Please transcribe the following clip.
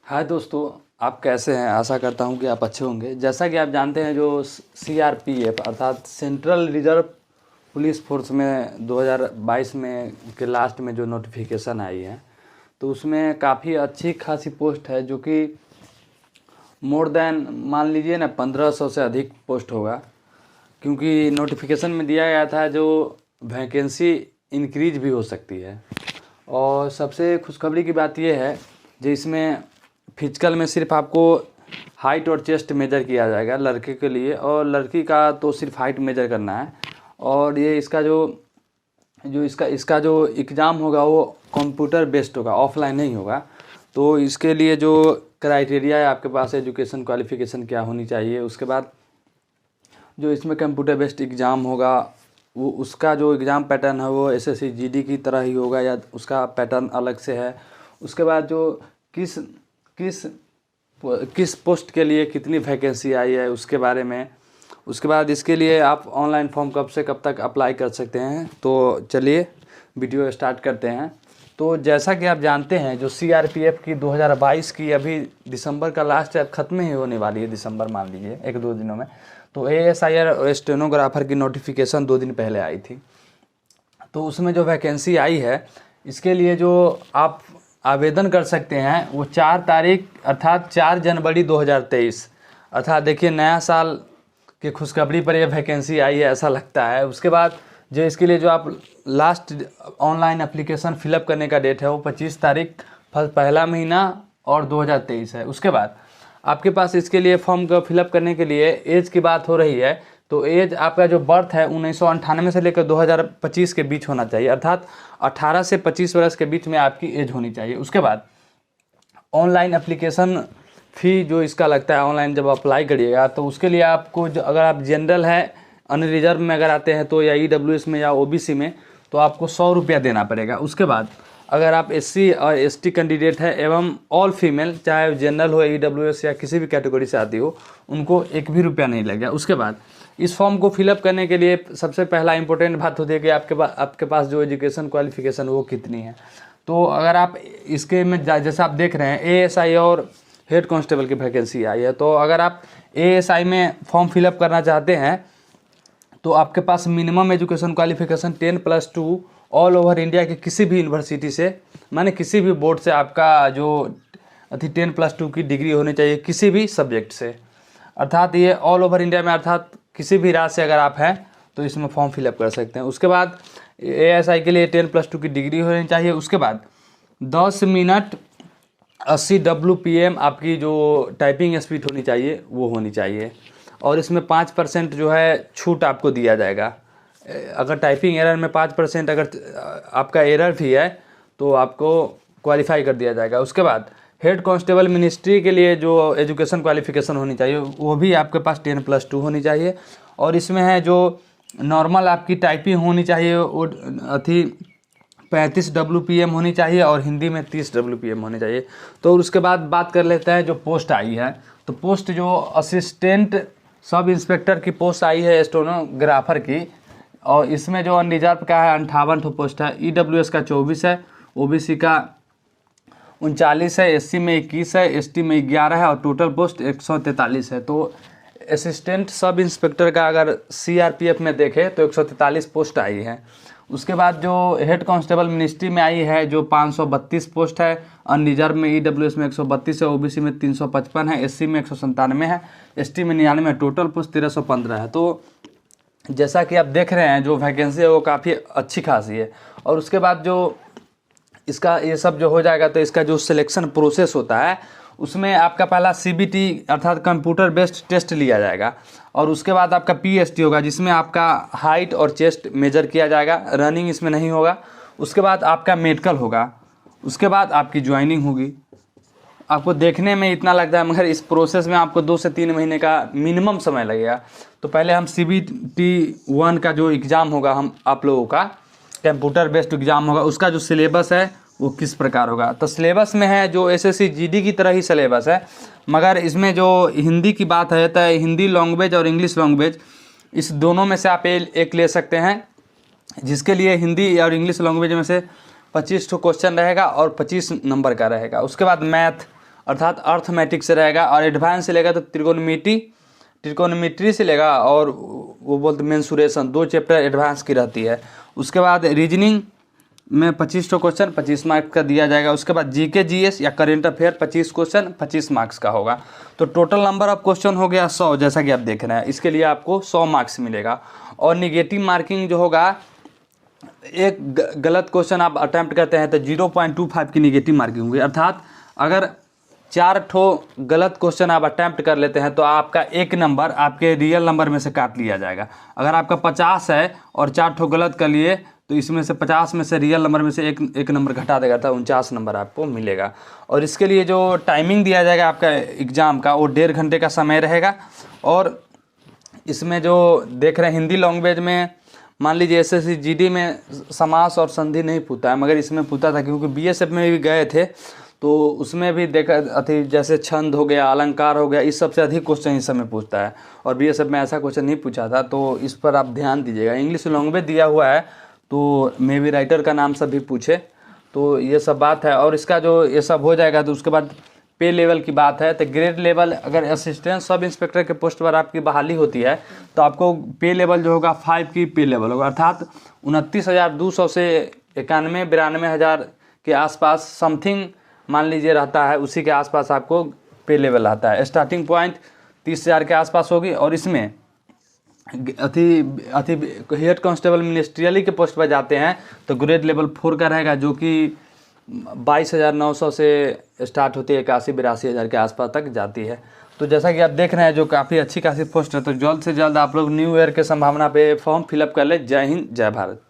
हाय दोस्तों, आप कैसे हैं? आशा करता हूं कि आप अच्छे होंगे। जैसा कि आप जानते हैं, जो सीआरपीएफ अर्थात सेंट्रल रिजर्व पुलिस फोर्स में 2022 में के लास्ट में जो नोटिफिकेशन आई है, तो उसमें काफ़ी अच्छी खासी पोस्ट है, जो कि मोर देन मान लीजिए ना 1500 से अधिक पोस्ट होगा। क्योंकि नोटिफिकेशन में दिया गया था जो वैकेंसी इंक्रीज भी हो सकती है। और सबसे खुशखबरी की बात यह है, जो इसमें फिजिकल में सिर्फ आपको हाइट और चेस्ट मेजर किया जाएगा लड़के के लिए, और लड़की का तो सिर्फ हाइट मेजर करना है। और ये इसका जो जो इसका इसका जो एग्ज़ाम होगा वो कंप्यूटर बेस्ड होगा, ऑफलाइन नहीं होगा। तो इसके लिए जो क्राइटेरिया है आपके पास, एजुकेशन क्वालिफिकेशन क्या होनी चाहिए, उसके बाद जो इसमें कंप्यूटर बेस्ड एग्ज़ाम होगा वो उसका जो एग्ज़ाम पैटर्न है वो एसएससी जीडी की तरह ही होगा या उसका पैटर्न अलग से है। उसके बाद जो किस किस किस पोस्ट के लिए कितनी वैकेंसी आई है उसके बारे में। उसके बाद इसके लिए आप ऑनलाइन फॉर्म कब से कब तक अप्लाई कर सकते हैं। तो चलिए वीडियो स्टार्ट करते हैं। तो जैसा कि आप जानते हैं, जो सीआरपीएफ की 2022 की अभी दिसंबर का लास्ट ख़त्म ही होने वाली है, दिसंबर मान लीजिए 1-2 दिनों में। तो एएसआई और स्टेनोग्राफर की नोटिफिकेशन 2 दिन पहले आई थी। तो उसमें जो वैकेंसी आई है, इसके लिए जो आप आवेदन कर सकते हैं वो 4 तारीख अर्थात 4 जनवरी 2023, अर्थात देखिए नया साल की खुशखबरी पर यह वैकेंसी आई है ऐसा लगता है। उसके बाद जो इसके लिए जो आप लास्ट ऑनलाइन एप्लीकेशन फिलअप करने का डेट है वो 25 तारीख पहला महीना और 2023 है। उसके बाद आपके पास इसके लिए फॉर्म को फिलअप करने के लिए एज की बात हो रही है, तो एज आपका जो बर्थ है 1998 से लेकर 2025 के बीच होना चाहिए, अर्थात 18 से 25 वर्ष के बीच में आपकी एज होनी चाहिए। उसके बाद ऑनलाइन एप्लीकेशन फ़ी जो इसका लगता है, ऑनलाइन जब अप्लाई करिएगा तो उसके लिए आपको अगर आप जनरल है अनरिजर्व में अगर आते हैं तो, या ईडब्ल्यूएस में या ओबीसी में, तो आपको 100 रुपया देना पड़ेगा। उसके बाद अगर आप एससी और एसटी कैंडिडेट है एवं ऑल फीमेल, चाहे जनरल हो, ईडब्ल्यूएस या किसी भी कैटेगरी से आती हो, उनको 1 भी रुपया नहीं लगेगा। उसके बाद इस फॉर्म को फिलअप करने के लिए सबसे पहला इंपॉर्टेंट बात होती है कि आपके पास जो एजुकेशन क्वालिफिकेशन वो कितनी है। तो अगर आप इसके में जैसा आप देख रहे हैं एएसआई और हेड कांस्टेबल की वैकेंसी आई है, तो अगर आप एएसआई में फॉर्म फिलअप करना चाहते हैं तो आपके पास minimum education qualification 10+2 all over India के किसी भी यूनिवर्सिटी से, माने किसी भी बोर्ड से आपका जो 10+2 की डिग्री होनी चाहिए किसी भी सब्जेक्ट से, अर्थात ये ऑल ओवर इंडिया में, अर्थात किसी भी राज्य से अगर आप हैं तो इसमें फॉर्म फिलअप कर सकते हैं। उसके बाद एएसआई के लिए 10+2 की डिग्री होनी चाहिए। उसके बाद 10 मिनट 80 WPM आपकी जो टाइपिंग स्पीड होनी चाहिए वो होनी चाहिए। और इसमें 5% जो है छूट आपको दिया जाएगा। अगर टाइपिंग एरर में 5% अगर आपका एरर भी है तो आपको क्वालिफाई कर दिया जाएगा। उसके बाद हेड कांस्टेबल मिनिस्ट्री के लिए जो एजुकेशन क्वालिफिकेशन होनी चाहिए वो भी आपके पास 10+2 होनी चाहिए। और इसमें है जो नॉर्मल आपकी टाइपिंग होनी चाहिए वो 35 WPM होनी चाहिए और हिंदी में 30 WPM होनी चाहिए। तो उसके बाद बात कर लेते हैं जो पोस्ट आई है। तो पोस्ट जो असिस्टेंट सब इंस्पेक्टर की पोस्ट आई है स्टेनोग्राफर की, और इसमें जो अनरिजर्व का है 58 पोस्ट है, ईडब्ल्यूएस का 24 है, ओबीसी का 39 है, एससी में 21 है, एसटी में 11 है और टोटल पोस्ट 143 है। तो असिस्टेंट सब इंस्पेक्टर का अगर सीआरपीएफ में देखें तो 143 पोस्ट आई है। उसके बाद जो हेड कांस्टेबल मिनिस्ट्री में आई है जो 532 पोस्ट है, अनरिजर्व में ईडब्ल्यूएस में 132 है, ओबीसी में 355 है, एससी में 197 है, एसटी में 99 है, टोटल पोस्ट 1315 है। तो जैसा कि आप देख रहे हैं जो वैकेंसी है वो काफ़ी अच्छी खासी है। और उसके बाद जो इसका ये सब जो हो जाएगा तो इसका जो सिलेक्शन प्रोसेस होता है उसमें आपका पहला सीबीटी अर्थात कंप्यूटर बेस्ड टेस्ट लिया जाएगा, और उसके बाद आपका पीएसटी होगा जिसमें आपका हाइट और चेस्ट मेजर किया जाएगा, रनिंग इसमें नहीं होगा। उसके बाद आपका मेडिकल होगा, उसके बाद आपकी ज्वाइनिंग होगी। आपको देखने में इतना लगता है मगर इस प्रोसेस में आपको 2 से 3 महीने का मिनिमम समय लगेगा। तो पहले हम CBT 1 का जो एग्ज़ाम होगा, हम आप लोगों का कंप्यूटर बेस्ड एग्ज़ाम होगा, उसका जो सिलेबस है वो किस प्रकार होगा। तो सिलेबस में है जो एसएससी जीडी की तरह ही सिलेबस है, मगर इसमें जो हिंदी की बात है तो हिंदी लैंग्वेज और इंग्लिश लैंग्वेज इस दोनों में से आप एक ले सकते हैं, जिसके लिए हिंदी और इंग्लिश लैंग्वेज में से 25 क्वेश्चन रहेगा और 25 नंबर का रहेगा। उसके बाद मैथ अर्थात अर्थमेटिक से रहेगा, और एडवांस से लेगा तो त्रिकोणमिट्री से लेगा, और वो बोलते मेंसुरेशन, 2 चैप्टर एडवांस की रहती है। उसके बाद रीजनिंग में 25 क्वेश्चन 25 मार्क्स का दिया जाएगा। उसके बाद जीके जीएस या करेंट अफेयर 25 क्वेश्चन 25 मार्क्स का होगा। तो टोटल नंबर ऑफ क्वेश्चन हो गया 100, जैसा कि आप देख रहे हैं। इसके लिए आपको 100 मार्क्स मिलेगा। और निगेटिव मार्किंग जो होगा, एक गलत क्वेश्चन आप अटैम्प्ट करते हैं तो 0.25 की निगेटिव मार्किंग होगी। अर्थात अगर 4 ठो गलत क्वेश्चन आप अटैम्प्ट कर लेते हैं तो आपका 1 नंबर आपके रियल नंबर में से काट लिया जाएगा। अगर आपका 50 है और 4 ठो गलत कर लिए तो इसमें से 50 में से रियल नंबर में से एक नंबर घटा देगा, तो 49 नंबर आपको मिलेगा। और इसके लिए जो टाइमिंग दिया जाएगा आपका एग्ज़ाम का, वो 1.5 घंटे का समय रहेगा। और इसमें जो देख रहे हैं हिंदी लैंग्वेज में, मान लीजिए एसएससी जीडी में समास और संधि नहीं पूछता है, मगर इसमें पूछता था, क्योंकि बीएसएफ में भी गए थे तो उसमें भी देखा अति, जैसे छंद हो गया, अलंकार हो गया, इस सबसे अधिक क्वेश्चन इस समय पूछता है। और बीएसएफ में ऐसा क्वेश्चन नहीं पूछा था, तो इस पर आप ध्यान दीजिएगा। इंग्लिश लैंग्वेज दिया हुआ है तो मे बी राइटर का नाम सब भी पूछे, तो ये सब बात है। और इसका जो ये सब हो जाएगा तो उसके बाद पे लेवल की बात है। तो ग्रेड लेवल, अगर असिस्टेंट सब इंस्पेक्टर के पोस्ट पर आपकी बहाली होती है तो आपको पे लेवल जो होगा 5 की पे लेवल होगा, अर्थात 29,200 से 91-92,000 के आसपास समथिंग मान लीजिए रहता है, उसी के आसपास आपको पे लेवल आता है। स्टार्टिंग पॉइंट 30,000 के आसपास होगी। और इसमें अति हेड कांस्टेबल मिनिस्ट्रियली के पोस्ट पर जाते हैं तो ग्रेड लेवल 4 का रहेगा, जो कि 22,900 से स्टार्ट होती है, 81-82,000 के आसपास तक जाती है। तो जैसा कि आप देख रहे हैं जो काफ़ी अच्छी खासी पोस्ट है, तो जल्द से जल्द आप लोग न्यू ईयर के संभावना पे फॉर्म फिलअप कर ले। जय हिंद, जय भारत।